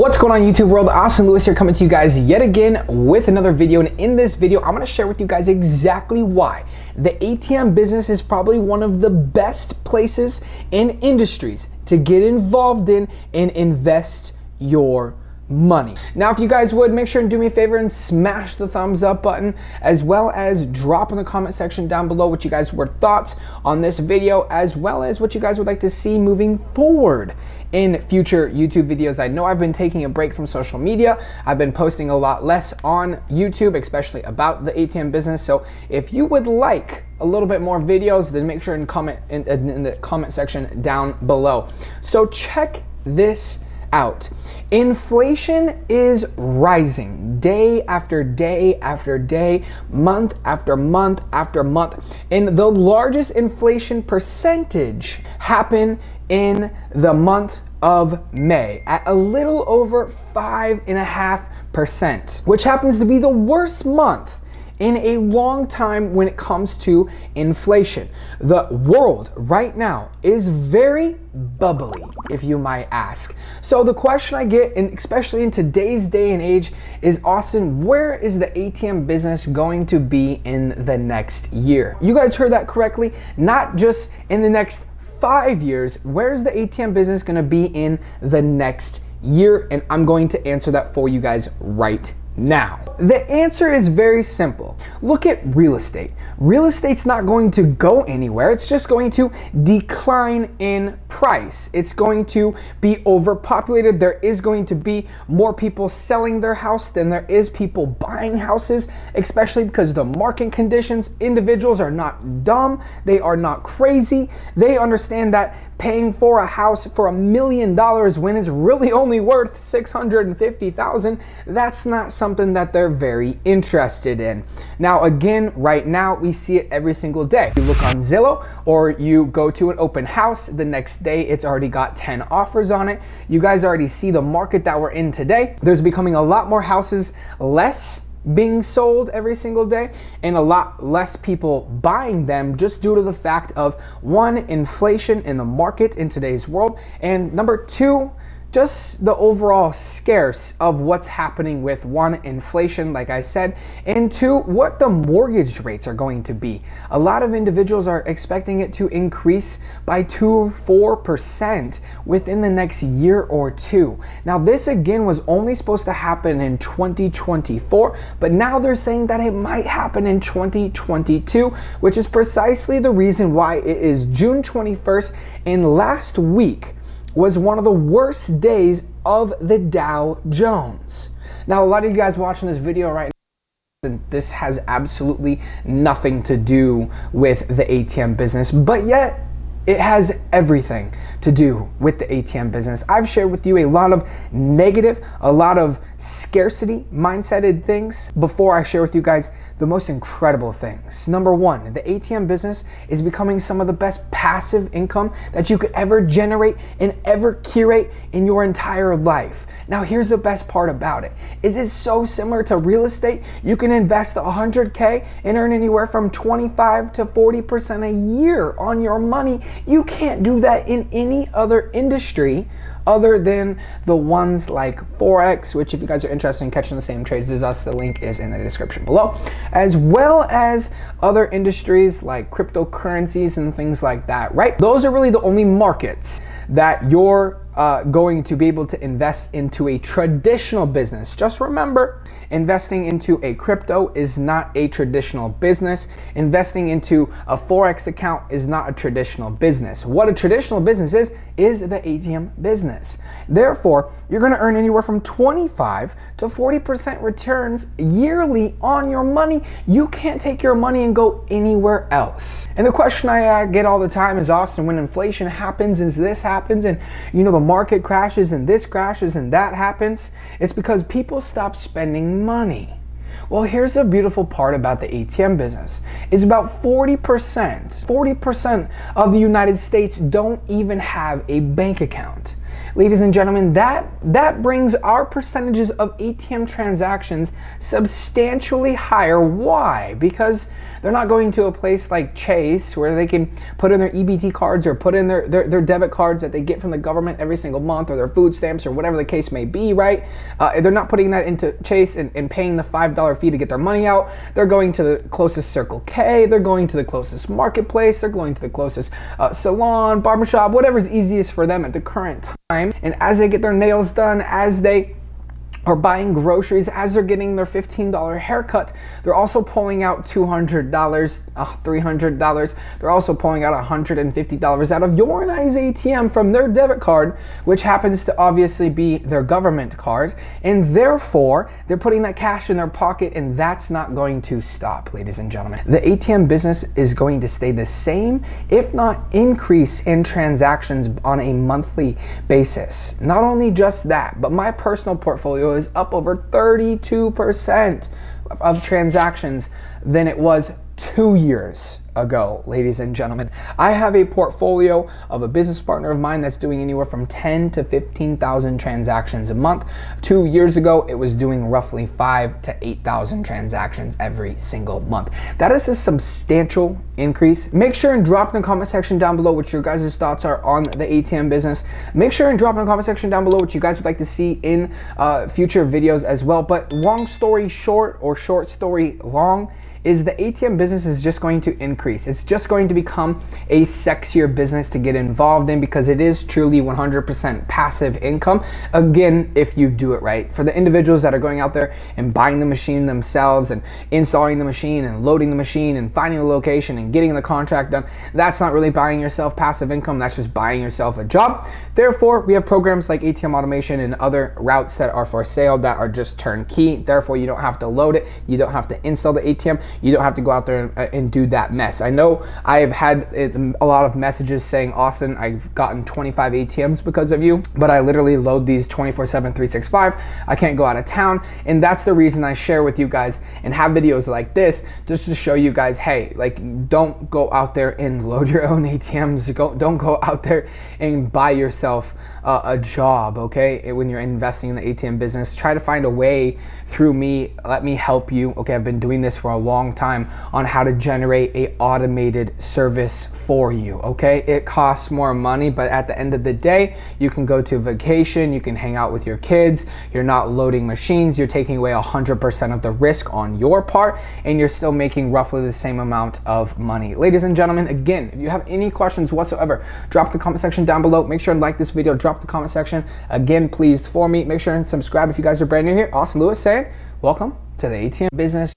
What's going on YouTube world? Austin Lewis here, coming to you guys yet again with another video. And in this video, I'm going to share with you guys exactly why the ATM business is probably one of the best places and industries to get involved in and invest your money. Now, if you guys would, make sure and do me a favor and smash the thumbs up button, as well as drop in the comment section down below what you guys were thoughts on this video, as well as what you guys would like to see moving forward in future YouTube videos. I know I've been taking a break from social media. I've been posting a lot less on YouTube, especially about the ATM business. So if you would like a little bit more videos, then make sure and comment in the comment section down below. So check this out. Inflation is rising day after day after day, month after month after month. And the largest inflation percentage happened in the month of May at a little over 5.5%, which happens to be the worst month in a long time when it comes to inflation. The world right now is very bubbly, if you might ask. So the question I get, and especially in today's day and age, is, Austin, where is the ATM business going to be in the next year? You guys heard that correctly. Not just in the next 5 years. Where's the ATM business going to be in the next year? And I'm going to answer that for you guys right now. The answer is very simple. Look at real estate. Real estate's not going to go anywhere. It's just going to decline in price. It's going to be overpopulated. There is going to be more people selling their house than there is people buying houses, especially because the market conditions. Individuals are not dumb. They are not crazy. They understand that paying for a house for $1 million when it's really only worth $650,000, that's not something that they're very interested in. Now, again, right now, we see it every single day. You look on Zillow or you go to an open house, the next day it's already got 10 offers on it. You guys already see the market that we're in today. There's becoming a lot more houses less being sold every single day, and a lot less people buying them, just due to the fact of, one, inflation in the market in today's world, and number two, just the overall scarce of what's happening with, one, inflation, like I said, and two, what the mortgage rates are going to be. A lot of individuals are expecting it to increase by 2-4% within the next year or two. Now, this again was only supposed to happen in 2024, but now they're saying that it might happen in 2022, which is precisely the reason why it is June 21st, and last week was one of the worst days of the Dow Jones. Now, a lot of you guys watching this video right now, and this has absolutely nothing to do with the ATM business, but yet it has everything to do with the ATM business. I've shared with you a lot of negative, a lot of scarcity mindseted things before I share with you guys the most incredible things. Number one, the ATM business is becoming some of the best passive income that you could ever generate and ever curate in your entire life. Now, here's the best part about it, is it's so similar to real estate. You can invest $100K and earn anywhere from 25 to 40% a year on your money. You can't do that in any other industry other than the ones like Forex, which, if you guys are interested in catching the same trades as us, the link is in the description below, as well as other industries like cryptocurrencies and things like that, right? Those are really the only markets that you're going to be able to invest into a traditional business. Just remember, investing into a crypto is not a traditional business. Investing into a Forex account is not a traditional business. What a traditional business is the ATM business. Therefore, you're going to earn anywhere from 25 to 40% returns yearly on your money. You can't take your money and go anywhere else. And the question I get all the time is, Austin, when inflation happens and this happens and, you know, the market crashes and this crashes and that happens, it's because people stop spending money. Well, here's the beautiful part about the ATM business, is about 40% of the United States don't even have a bank account. Ladies and gentlemen, that brings our percentages of ATM transactions substantially higher. Why? Because they're not going to a place like Chase where they can put in their EBT cards or put in their debit cards that they get from the government every single month, or their food stamps, or whatever the case may be, right? They're not putting that into Chase and paying the $5 fee to get their money out. They're going to the closest Circle K, they're going to the closest marketplace, they're going to the closest salon, barbershop, whatever's easiest for them at the current time. And as they get their nails done, as they are buying groceries, as they're getting their $15 haircut, they're also pulling out $200, $300. They're also pulling out $150 out of your and I's ATM from their debit card, which happens to obviously be their government card. And therefore, they're putting that cash in their pocket, and that's not going to stop, ladies and gentlemen. The ATM business is going to stay the same, if not increase in transactions on a monthly basis. Not only just that, but my personal portfolio is up over 32% of transactions than it was 2 years ago, ladies and gentlemen. I have a portfolio of a business partner of mine that's doing anywhere from 10 to 15,000 transactions a month. 2 years ago, it was doing roughly 5 to 8,000 transactions every single month. That is a substantial increase. Make sure and drop in the comment section down below what your guys' thoughts are on the ATM business. Make sure and drop in the comment section down below what you guys would like to see in future videos as well. But long story short, or short story long, is the ATM business is just going to increase. It's just going to become a sexier business to get involved in, because it is truly 100% passive income. Again, if you do it right. For the individuals that are going out there and buying the machine themselves and installing the machine and loading the machine and finding the location and getting the contract done, that's not really buying yourself passive income. That's just buying yourself a job. Therefore, we have programs like ATM automation and other routes that are for sale that are just turnkey. Therefore, you don't have to load it. You don't have to install the ATM. You don't have to go out there and do that mess. I know I have had a lot of messages saying, Austin, I've gotten 25 ATMs because of you, but I literally load these 24/7, 365. I can't go out of town. And that's the reason I share with you guys and have videos like this, just to show you guys, hey, like, don't go out there and load your own ATMs. Don't go out there and buy yourself a job, okay? When you're investing in the ATM business, try to find a way through me. Let me help you. Okay, I've been doing this for a long time on how to generate a automated service for you, okay? It costs more money, but at the end of the day, you can go to vacation, you can hang out with your kids, you're not loading machines, you're taking away 100% of the risk on your part, and you're still making roughly the same amount of money. Ladies and gentlemen, again, if you have any questions whatsoever, drop the comment section down below. Make sure and like this video, drop the comment section. Again, please, for me, make sure and subscribe if you guys are brand new here. Austin Lewis saying, welcome to the ATM business.